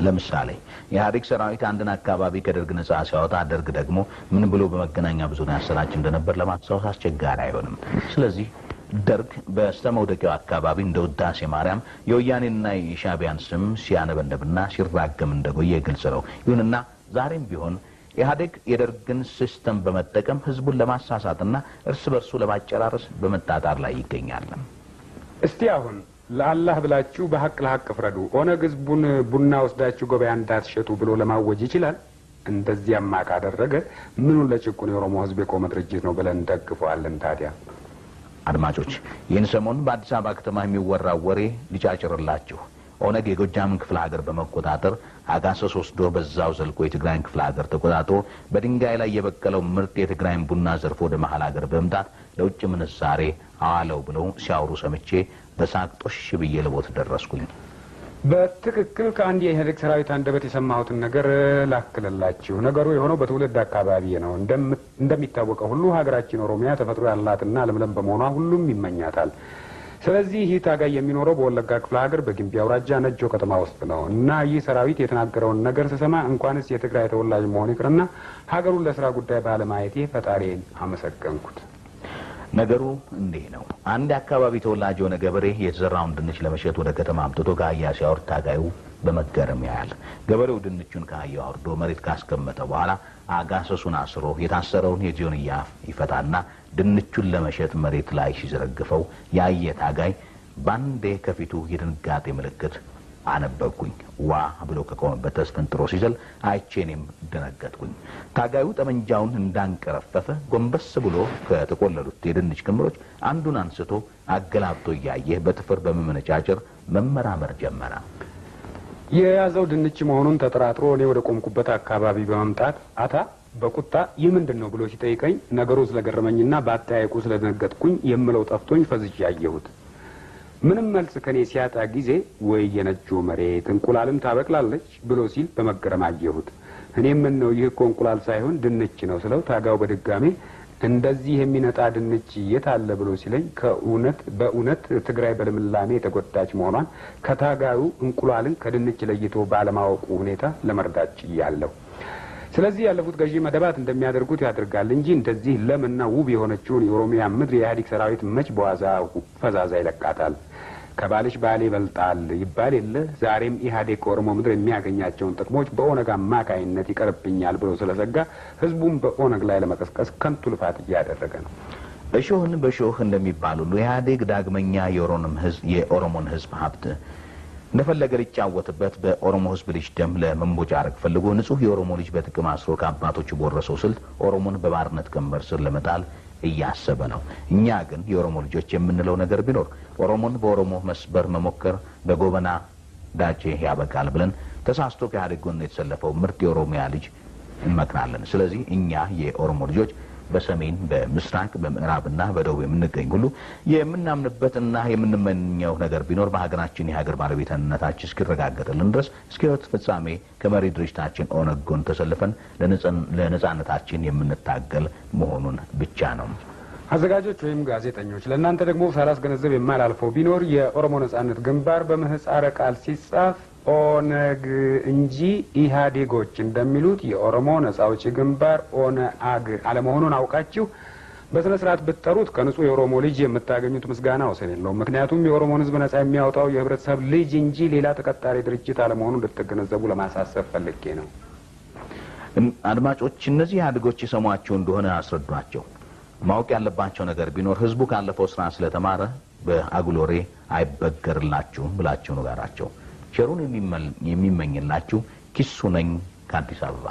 ለምሳሌ የኢህአዴግ ሰራዊት አንድን አካባቢ ከደርግ ነጻ ሲያወጣ ደርግ ደግሞ ምን ብሎ በመገናኛ ብዙሃን ያሰራጭ እንደነበር ለማስታወስ አስቸጋሪ አይሆንም። ስለዚህ ደርግ በስተመውደቂያው አካባቢ እንደ ውዳሴ ማርያም የወያኔና የሻዕቢያን ስም ሲያነበንብና ሲራገም እንደቆየ ግልጽ ነው። ይሁንና ዛሬም ቢሆን ኢህአዴግ የደርግን ሲስተም በመጠቀም ህዝቡን ለማሳሳትና እርስ በርሱ ለማጨራረስ በመጣጣር ላይ ይገኛል። እስቲ አሁን ለአላህ ብላችሁ በሐቅ ለሐቅ ፍረዱ፣ ኦነግ ህዝቡን ቡና ወስዳችሁ ገበያ እንዳትሸጡ ብሎ ለማወጅ ይችላል? እንደዚያማ ካደረገ ምኑን ለጭቁን የኦሮሞ ህዝብ የቆመ ድርጅት ነው ብለን እንደግፈዋለን ታዲያ? አድማጮች ይህን ሰሞን በአዲስ አበባ ከተማ የሚወራው ወሬ ሊጫጭርላችሁ። ኦነግ የጎጃምን ክፍለ ሀገር በመቆጣጠር አጋሰስ ወስዶ በዛው ዘልቆ የትግራይን ክፍለ ሀገር ተቆጣጥሮ በድንጋይ ላይ የበቀለው ምርጥ የትግራይን ቡና ዘርፎ ወደ መሀል ሀገር በመምጣት ለውጭ ምንዛሬ አዋለው ብለው ሲያወሩ ሰምቼ በሳቅ ጦሽ ብዬ ልሞት ደረስኩኝ። በትክክል ከአንድ የኢህአዴግ ሰራዊት አንደበት የሰማሁትን ነገር ላክልላችሁ። ነገሩ የሆነው በትውልድ አካባቢ ነው። እንደሚታወቀው ሁሉ ሀገራችን ኦሮሚያ ተፈጥሮ ያላትና ለምለም በመሆኗ ሁሉም ይመኛታል። ስለዚህ ይህ ታጋይ የሚኖረው በወለጋ ክፍለ ሀገር በጊምቢ አውራጃ ነጆ ከተማ ውስጥ ነው እና ይህ ሰራዊት የተናገረውን ነገር ስሰማ እንኳንስ የትግራይ ተወላጅ መሆን ይቅርና ሀገሩን ለስራ ጉዳይ ባለማየቴ ፈጣሪን አመሰገንኩት። ነገሩ እንዲህ ነው። አንድ አካባቢ ተወላጅ የሆነ ገበሬ የተዘራውን ድንች ለመሸጥ ወደ ከተማ አምጥቶ ከአህያ ሲያወርድ ታጋዩ በመገረም ያያል። ገበሬው ድንቹን ከአህያው አውርዶ መሬት ካስቀመጠ በኋላ አጋሰሱን አስሮ የታሰረውን የጆንያ ይፈታና ድንቹን ለመሸጥ መሬት ላይ ሲዘረግፈው ያየ ታጋይ ባንዴ ከፊቱ የድንጋጤ ምልክት አነበብኩኝ። ዋ ብሎ ከቆመበት ተስፈንጥሮ ሲዘል አይቼኔም ደነገጥኩኝ። ታጋዩ ጠመንጃውን እንዳንቀረፈፈ ጎንበስ ብሎ ከተቆለሉት የድንች ክምሮች አንዱን አንስቶ አገላብጦ እያየ በጥፍር በመመነጫጨር መመራመር ጀመረ። የያዘው ድንች መሆኑን ተጠራጥሮ እኔ ወደ ቆምኩበት አካባቢ በመምጣት አታ በቁጣ ይህ ምንድን ነው ብሎ ሲጠይቀኝ ነገሩ ስለገረመኝና በአጠያየቁ ስለደነገጥኩኝ የምለው ጠፍቶኝ ፈዝዤ አየሁት። ምንም መልስ ከኔ ሲያጣ ጊዜ ወይ የነጆ መሬት እንቁላልም ታበቅላለች ብሎ ሲል በመገረም አየሁት። እኔም ምን ነው ይህ እኮ እንቁላል ሳይሆን ድንች ነው ስለው ታጋው በድጋሜ እንደዚህ የሚነጣ ድንች የት አለ ብሎ ሲለኝ በእውነት ትግራይ በልምላሜ የተጎዳች መሆኗን ከታጋዩ እንቁላልን ከድንች ለይቶ ባለማወቁ ሁኔታ ለመርዳት ችያለሁ። ስለዚህ ያለፉት ገዢ መደባት እንደሚያደርጉት ያደርጋል እንጂ እንደዚህ ለምና ውብ የሆነችውን የኦሮሚያ ምድር የኢህአዴግ ሰራዊት መች በዋዛ ፈዛዛ ይለቃታል? ከባልሽ ባሌ ይበልጣል ይባል የለ። ዛሬም ኢህአዴግ ከኦሮሞ ምድር የሚያገኛቸውን ጥቅሞች በኦነግ አማካይነት ይቀርብኛል ብሎ ስለዘጋ ህዝቡም በኦነግ ላይ ለመቀስቀስ ከንቱ ልፋት እያደረገ ነው። እሾህን በሾህ እንደሚባል ሁሉ ኢህአዴግ ዳግመኛ የኦሮሞን ህዝብ ሀብት እንደፈለገ ሊጫወትበት በኦሮሞ ህዝብ ልጅ ደም ለመንቦጫረቅ ፈልጎ ንጹህ የኦሮሞ ልጅ በጥቅም አስሮ ከአባቶቹ በወረሰው ስልት ኦሮሞን በባርነት ቀንበር ስር ለመጣል እያሰበ ነው። እኛ ግን የኦሮሞ ልጆች የምንለው ነገር ቢኖር ኦሮሞን በኦሮሞ መስበር መሞከር በጎበና ዳጬ ያበቃል ብለን ተሳስቶ ከኢህአዴግ ጎን የተሰለፈው ምርጥ የኦሮሚያ ልጅ እንመክራለን። ስለዚህ እኛ የኦሮሞ ልጆች በሰሜን በምስራቅ በምዕራብና በደቡብ የምንገኝ ሁሉ የምናምንበትና የምንመኘው ነገር ቢኖር በሀገራችን የሀገር ባለቤትነታችን እስኪረጋገጥልን ድረስ እስከ ሕይወት ፍጻሜ ከመሪ ድርጅታችን ኦነግ ጎን ተሰልፈን ለነጻነታችን የምንታገል መሆኑን ብቻ ነው። አዘጋጆች ወይም ጋዜጠኞች ለእናንተ ደግሞ ሳላስገነዘብ የማላልፈው ቢኖር የኦሮሞ ነጻነት ግንባር በምህጻረ ቃል ሲጻፍ ኦነግ እንጂ ኢህአዴጎች እንደሚሉት የኦሮሞ ነጻ አውጪ ግንባር ኦነአግ አለመሆኑን አውቃችሁ በስነ ስርዓት ብትጠሩት ከንጹህ የኦሮሞ ልጅ የምታገኙት ምስጋና ወሰን የለውም። ምክንያቱም የኦሮሞን ህዝብ ነጻ የሚያወጣው የህብረተሰብ ልጅ እንጂ ሌላ ተቀጣሪ ድርጅት አለመሆኑን ልትገነዘቡ ለማሳሰብ ፈልጌ ነው። አድማጮች እነዚህ ኢህአዴጎች የሰሟቸው እንደሆነ አስረዷቸው። ማወቅ ያለባቸው ነገር ቢኖር ህዝቡ ካለፈው ስራ ስለተማረ በአጉሎሬ አይበገርላችሁም ብላችሁ ንገራቸው። ቸሩን የሚመኝላችሁ ኪሱ ነኝ ከአዲስ አበባ።